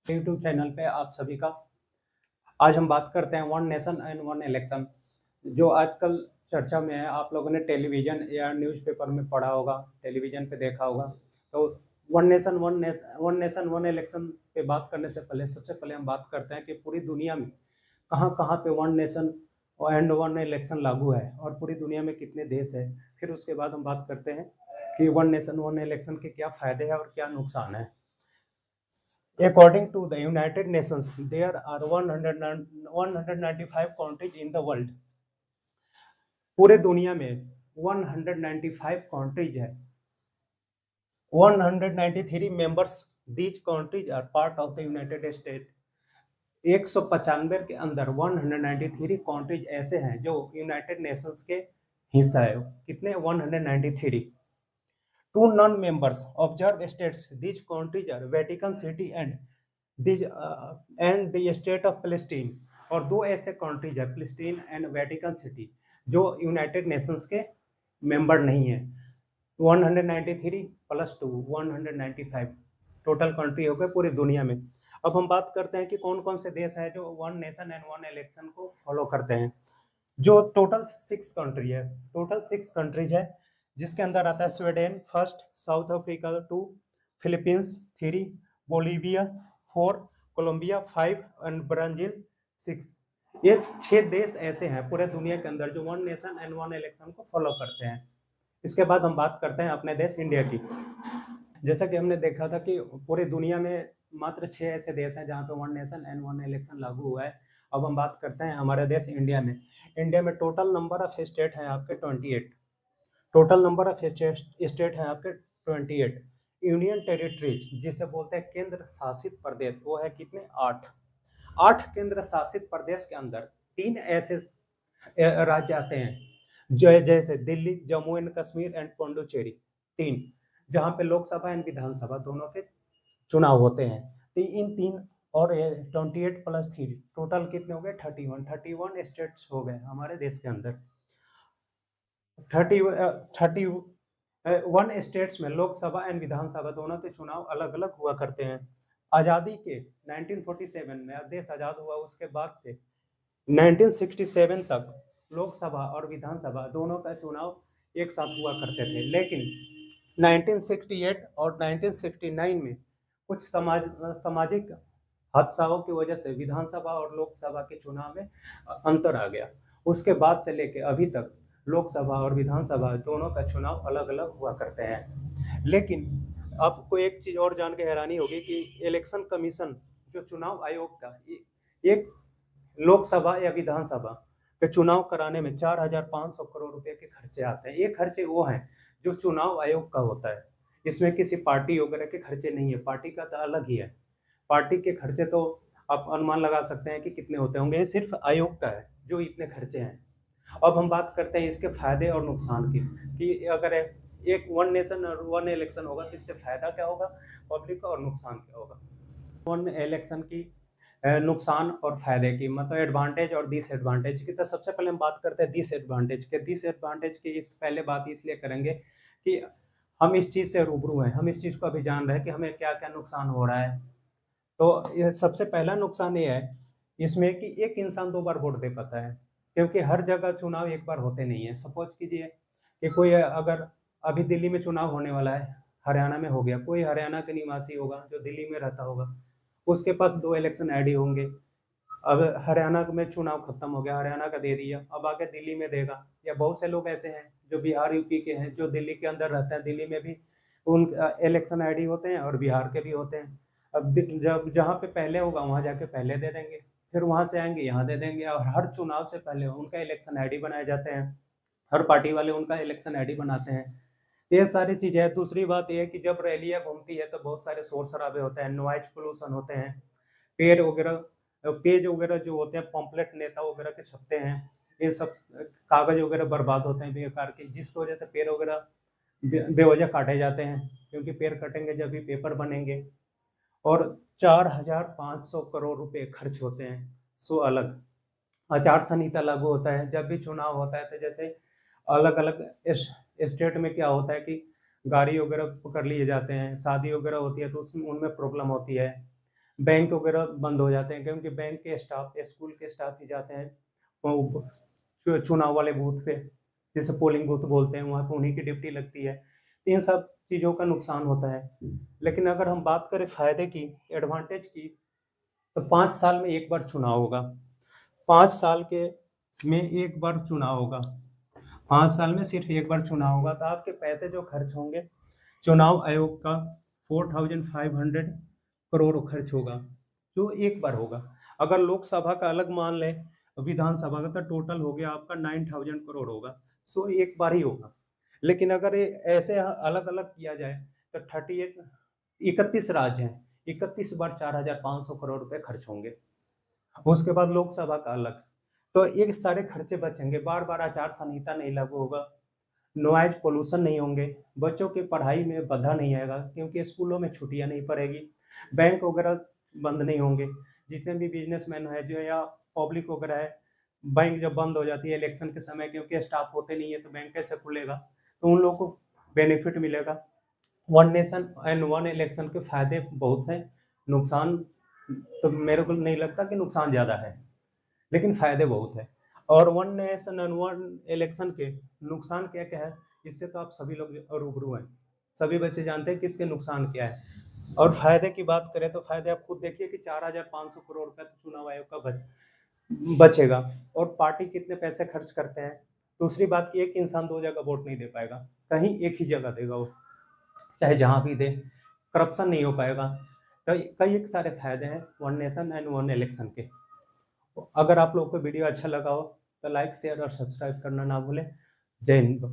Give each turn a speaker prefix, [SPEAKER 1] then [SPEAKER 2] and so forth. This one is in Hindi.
[SPEAKER 1] यूट्यूब चैनल पे आप सभी का। आज हम बात करते हैं one nation and one election, जो आजकल चर्चा में है। आप लोगों ने टेलीविजन या न्यूज़पेपर में पढ़ा होगा, टेलीविजन पे देखा होगा। तो वन नेशन वन इलेक्शन पे बात करने से पहले सबसे पहले हम बात करते हैं कि पूरी दुनिया में कहाँ कहाँ पे one nation and one election लागू है और पूरी दुनिया में कितने देश है। फिर उसके बाद हम बात करते हैं कि वन नेशन वन इलेक्शन के क्या फायदे हैं और क्या नुकसान है। According to the United Nations, there are 195 countries in the world. पूरे दुनिया में 195 कंट्रीज है। 193 members, these countries are part of the United States. 195 के अंदर 193 कंट्रीज ऐसे हैं जो यूनाइटेड नेशंस के हिस्सा है। कितने? 193। Two non-members observe states. These countries are Vatican City and the state of Palestine. और दो ऐसे कंट्रीज है, पैलेस्टीन एंड वेटिकन सिटी, जो यूनाइटेड नेशंस के मेंबर नहीं है। 193 प्लस 2 195 टोटल कंट्री हो गए पूरी दुनिया में। अब हम बात करते हैं कि कौन कौन से देश हैं जो one nation and one election को फॉलो करते हैं। जो टोटल 6 कंट्री है, टोटल 6 कंट्रीज है, जिसके अंदर आता है Sweden first, South Africa 2, Philippines 3, Bolivia 4, Colombia 5 and Brazil 6। ये 6 देश ऐसे हैं पूरे दुनिया के अंदर जो one nation and one election को फॉलो करते हैं। इसके बाद हम बात करते हैं अपने देश इंडिया की। जैसा कि हमने देखा था कि पूरी दुनिया में मात्र 6 ऐसे देश हैं जहाँ पे one nation and one election लागू हुआ है। अब हम बात करते हैं हमारे देश इंडिया में। इंडिया में टोटल नंबर ऑफ स्टेट हैं आपके 28। टोटल नंबर ऑफ स्टेट हैं आपके 28। यूनियन टेरिटरीज जिसे बोलते हैं केंद्र शासित प्रदेश, वो है कितने? 8 केंद्र शासित प्रदेश के अंदर 3 ऐसे राज्य आते हैं जो जैसे दिल्ली, जम्मू एंड कश्मीर एंड पौंडुचेरी, 3, जहाँ पे लोकसभा एंड विधानसभा दोनों के चुनाव होते हैं। तो इन 3 और 28 प्लस 3 टोटल कितने हो गए? 31 स्टेट्स हो गए हमारे देश के अंदर। 31 स्टेट्स में लोकसभा एंड विधानसभा दोनों के चुनाव अलग अलग हुआ करते हैं। आज़ादी के 1947 में देश आज़ाद हुआ, उसके बाद से 1967 तक लोकसभा और विधानसभा दोनों का चुनाव एक साथ हुआ करते थे। लेकिन 1968 और 1969 में कुछ सामाजिक हादसाओं की वजह से विधानसभा और लोकसभा के चुनाव में अंतर आ गया। उसके बाद से लेके अभी तक लोकसभा और विधानसभा दोनों का चुनाव अलग अलग हुआ करते हैं। लेकिन आपको एक चीज और जान के हैरानी होगी कि इलेक्शन कमीशन जो चुनाव आयोग का, एक लोकसभा या विधानसभा के चुनाव कराने में 4,500 करोड़ रुपए के खर्चे आते हैं। ये खर्चे वो हैं जो चुनाव आयोग का होता है। इसमें किसी पार्टी वगैरह के खर्चे नहीं है, पार्टी का तो अलग ही है। पार्टी के खर्चे तो आप अनुमान लगा सकते हैं कि कितने होते होंगे, ये सिर्फ आयोग का है जो इतने खर्चे हैं। अब हम बात करते हैं इसके फायदे और नुकसान की, कि अगर एक वन नेशन और वन इलेक्शन होगा तो इससे फायदा क्या होगा पब्लिक का और नुकसान क्या होगा। वन इलेक्शन की नुकसान और फायदे की, मतलब एडवांटेज और डिसएडवांटेज की। तो सबसे पहले हम बात करते हैं डिसएडवांटेज के। डिसएडवांटेज की इस पहले बात इसलिए करेंगे कि हम इस चीज़ से रूबरू हैं, हम इस चीज़ को अभी जान रहे हैं कि हमें क्या क्या नुकसान हो रहा है। तो ये सबसे पहला नुकसान ये है इसमें कि एक इंसान 2 बार वोट दे पाता है, क्योंकि हर जगह चुनाव एक बार होते नहीं है। सपोज कीजिए कि कोई अगर अभी दिल्ली में चुनाव होने वाला है, हरियाणा में हो गया, कोई हरियाणा का निवासी होगा जो दिल्ली में रहता होगा, उसके पास 2 इलेक्शन आईडी होंगे। अब हरियाणा में चुनाव खत्म हो गया, हरियाणा का दे दिया, अब आके दिल्ली में देगा। या बहुत से लोग ऐसे हैं जो बिहार यूपी के हैं जो दिल्ली के अंदर रहते हैं, दिल्ली में भी उन इलेक्शन आईडी होते हैं और बिहार के भी होते हैं। अब जब जहाँ पे पहले होगा वहाँ जाके पहले दे देंगे, फिर वहाँ से आएंगे यहाँ दे देंगे। और हर चुनाव से पहले उनका इलेक्शन आईडी बनाए जाते हैं, हर पार्टी वाले उनका इलेक्शन आईडी बनाते हैं। ये सारी चीज़ें हैं। दूसरी बात यह है कि जब रैलियाँ घूमती है तो बहुत सारे शोर शराबे होते हैं, नॉइज पोल्यूशन होते हैं, पेड़ वगैरह पेज वगैरह जो होते हैं, पॉम्पलेट नेता वगैरह के छपते हैं, ये सब कागज वगैरह बर्बाद होते हैं बेकार के, जिसकी वजह से पेड़ वगैरह बेवजह काटे जाते हैं, क्योंकि पेड़ कटेंगे जब भी पेपर बनेंगे। और 4,500 करोड़ रुपए खर्च होते हैं। सो अलग आचार संहिता लागू होता है जब भी चुनाव होता है। तो जैसे अलग अलग स्टेट में क्या होता है कि गाड़ी वगैरह पकड़ लिए जाते हैं, शादी वगैरह होती है तो उसमें उनमें प्रॉब्लम होती है। बैंक वगैरह बंद हो जाते हैं, क्योंकि बैंक के स्टाफ, स्कूल के स्टाफ ही जाते हैं वो चुनाव वाले बूथ पे, जिसे पोलिंग बूथ बोलते हैं, वहाँ पे उन्हीं की ड्यूटी लगती है। तो इन सब चीज़ों का नुकसान होता है। लेकिन अगर हम बात करें फायदे की, एडवांटेज की, तो 5 साल में एक बार चुनाव होगा। 5 साल के में एक बार चुनाव होगा। 5 साल में सिर्फ एक बार चुनाव होगा। तो आपके पैसे जो खर्च होंगे, चुनाव आयोग का 4500 करोड़ खर्च होगा, जो एक बार होगा। अगर लोकसभा का अलग मान लें, विधानसभा का, तो टोटल हो गया आपका 9000 करोड़ होगा। सो एक बार ही होगा। लेकिन अगर ये ऐसे अलग अलग किया जाए तो 31 राज्य हैं, 31 बार 4500 करोड़ रुपए खर्च होंगे। उसके बाद लोकसभा का अलग, तो ये सारे खर्चे बचेंगे। बार बार आचार संहिता नहीं लागू होगा, नॉइज पोल्यूशन नहीं होंगे, बच्चों की पढ़ाई में बाधा नहीं आएगा, क्योंकि स्कूलों में छुट्टियां नहीं पड़ेगी, बैंक वगैरह बंद नहीं होंगे। जितने भी बिजनेसमैन है जो, या पब्लिक वगैरह है, बैंक जब बंद हो जाती है इलेक्शन के समय, क्योंकि स्टाफ होते नहीं है, तो बैंक कैसे खुलेगा, तो उन लोगों को बेनिफिट मिलेगा। One nation and one election के फायदे बहुत हैं, नुकसान तो मेरे को नहीं लगता कि नुकसान ज़्यादा है, लेकिन फायदे बहुत है। और one nation and one election के नुकसान क्या क्या है, इससे तो आप सभी लोग रूबरू हैं, सभी बच्चे जानते हैं कि इसके नुकसान क्या है। और फायदे की बात करें तो फायदे आप खुद देखिए कि 4500 करोड़ रुपए तो चुनाव आयोग का बचेगा। और पार्टी कितने पैसे खर्च करते हैं। दूसरी बात की, एक इंसान 2 जगह वोट नहीं दे पाएगा, कहीं एक ही जगह देगा वो, चाहे जहां भी दे, करप्शन नहीं हो पाएगा। कई कई एक सारे फायदे हैं one nation and one election के। अगर आप लोग को वीडियो अच्छा लगा हो तो लाइक शेयर और सब्सक्राइब करना ना भूलें। जय हिंद।